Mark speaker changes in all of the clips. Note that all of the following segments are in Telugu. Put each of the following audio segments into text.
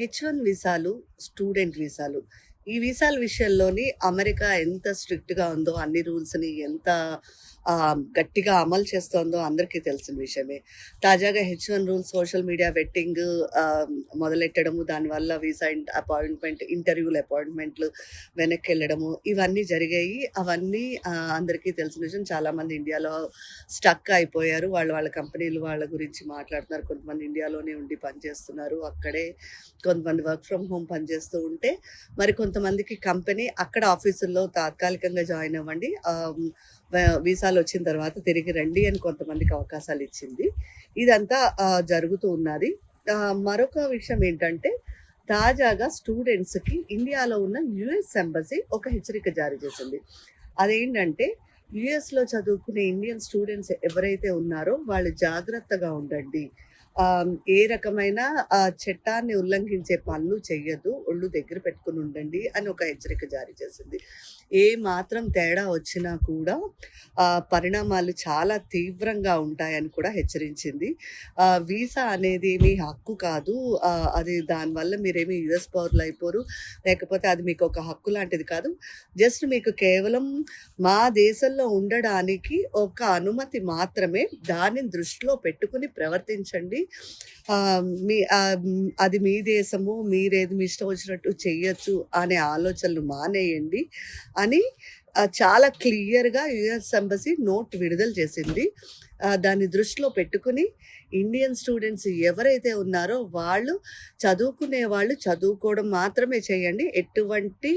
Speaker 1: హెచ్-1 వీసాలు, స్టూడెంట్ వీసాలు. ఈ వీసాల విషయంలోని అమెరికా ఎంత స్ట్రిక్ట్‌గా ఉందో, అన్ని రూల్స్‌ని ఎంత గట్టిగా అమలు చేస్తోందో అందరికీ తెలిసిన విషయమే. తాజాగా హెచ్-1 రూల్స్, సోషల్ మీడియా వెట్టింగ్ మొదలెట్టడము, దానివల్ల వీసా అపాయింట్మెంట్లు వెనక్కెళ్ళడము, ఇవన్నీ జరిగాయి. అవన్నీ అందరికీ తెలిసిన విషయం. చాలామంది ఇండియాలో స్టక్ అయిపోయారు. వాళ్ళ కంపెనీలు వాళ్ళ గురించి మాట్లాడుతున్నారు. కొంతమంది ఇండియాలోనే ఉండి పనిచేస్తున్నారు. అక్కడే కొంతమంది వర్క్ ఫ్రమ్ హోమ్ పనిచేస్తూ ఉంటే, మరి కొంతమందికి కంపెనీ అక్కడ ఆఫీసుల్లో తాత్కాలికంగా జాయిన్ అవ్వండి, వీసాలు వచ్చిన తర్వాత తిరిగి రండి అని కొంతమందికి అవకాశాలు ఇచ్చింది. ఇదంతా జరుగుతూ ఉన్నది. మరొక విషయం ఏంటంటే, తాజాగా స్టూడెంట్స్‌కి ఇండియాలో ఉన్న యుఎస్ ఎంబసీ ఒక హెచ్చరిక జారీ చేసింది. అదేంటంటే, యుఎస్‌లో చదువుకునే ఇండియన్ స్టూడెంట్స్ ఎవరైతే ఉన్నారో వాళ్ళు జాగ్రత్తగా ఉండండి. ఏ రకమైన చట్టాన్ని ఉల్లంఘించే పనులు చెయ్యొద్దు, ఒళ్ళు దగ్గర పెట్టుకుని ఉండండి అని ఒక హెచ్చరిక జారీ చేసింది. ఏ మాత్రం తేడా వచ్చినా కూడా పరిణామాలు చాలా తీవ్రంగా ఉంటాయని కూడా హెచ్చరించింది. వీసా అనేది మీ హక్కు కాదు. అది దానివల్ల మీరేమి యుఎస్ పౌరులు అయిపోరు, లేకపోతే అది మీకు ఒక హక్కు లాంటిది కాదు. జస్ట్ మీకు కేవలం మా దేశంలో ఉండడానికి ఒక అనుమతి మాత్రమే. దానిని దృష్టిలో పెట్టుకుని ప్రవర్తించండి. అది మీ దేశము, మీరేది మీ ఇష్టం వచ్చినట్టు చెయ్యొచ్చు అనే ఆలోచనలు మానేయండి అని చాలా క్లియర్గా యుఎస్ ఎంబసీ నోట్ విడుదల చేసింది. దాన్ని దృష్టిలో పెట్టుకుని ఇండియన్ స్టూడెంట్స్ ఎవరైతే ఉన్నారో వాళ్ళు చదువుకోవడం మాత్రమే చేయండి. ఎటువంటి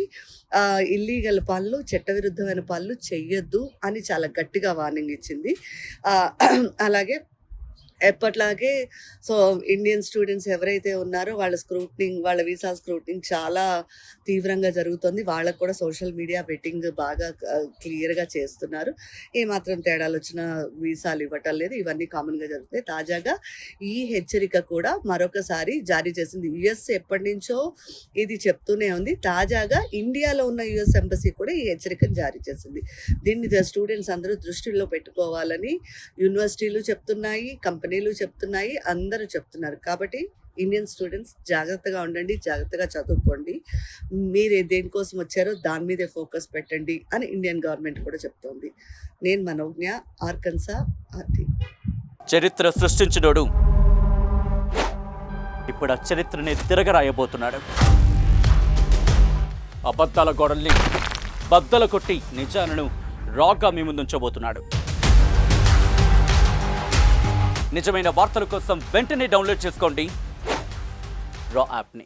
Speaker 1: ఇల్లీగల్ పనులు, చట్టవిరుద్ధమైన పనులు చెయ్యొద్దు అని చాలా గట్టిగా వార్నింగ్ ఇచ్చింది. అలాగే ఎప్పట్లాగే ఇండియన్ స్టూడెంట్స్ ఎవరైతే ఉన్నారో వాళ్ళ వీసా స్క్రూటినింగ్ చాలా తీవ్రంగా జరుగుతుంది. వాళ్ళకు కూడా సోషల్ మీడియా వెట్టింగ్ బాగా క్లియర్గా చేస్తున్నారు. ఏమాత్రం తేడాలు వచ్చినా వీసాలు ఇవ్వటం లేదు. ఇవన్నీ కామన్గా జరుగుతాయి. తాజాగా ఈ హెచ్చరిక కూడా మరొకసారి జారీ చేసింది. యుఎస్ ఎప్పటి నుంచో ఇది చెప్తూనే ఉంది. తాజాగా ఇండియాలో ఉన్న యుఎస్ ఎంబసీ కూడా ఈ హెచ్చరికను జారీ చేసింది. దీన్ని స్టూడెంట్స్ అందరూ దృష్టిలో పెట్టుకోవాలని యూనివర్సిటీలు చెప్తున్నాయి, కంపెనీలు చెప్తున్నాయి, అందరూ చెప్తున్నారు. కాబట్టి ఇండియన్ స్టూడెంట్స్ జాగ్రత్తగా ఉండండి, జాగ్రత్తగా చదువుకోండి. మీరు దేనికోసం వచ్చారో దాని మీదే ఫోకస్ పెట్టండి అని ఇండియన్ గవర్నమెంట్ కూడా చెప్తోంది. నేను మనోజ్ఞ, ఆర్కన్సా ఆర్టీ.
Speaker 2: చరిత్ర సృష్టించినోడు ఇప్పుడు ఆ చరిత్రని తిరగరాయబోతున్నాడు. అబద్ధాల గోడల్ని బద్దలు కొట్టి నిజాలను రాగా మీ ముందుంచబోతున్నాడు. నిజమైన వార్తల కోసం వెంటనే డౌన్లోడ్ చేసుకోండి రా యాప్ని.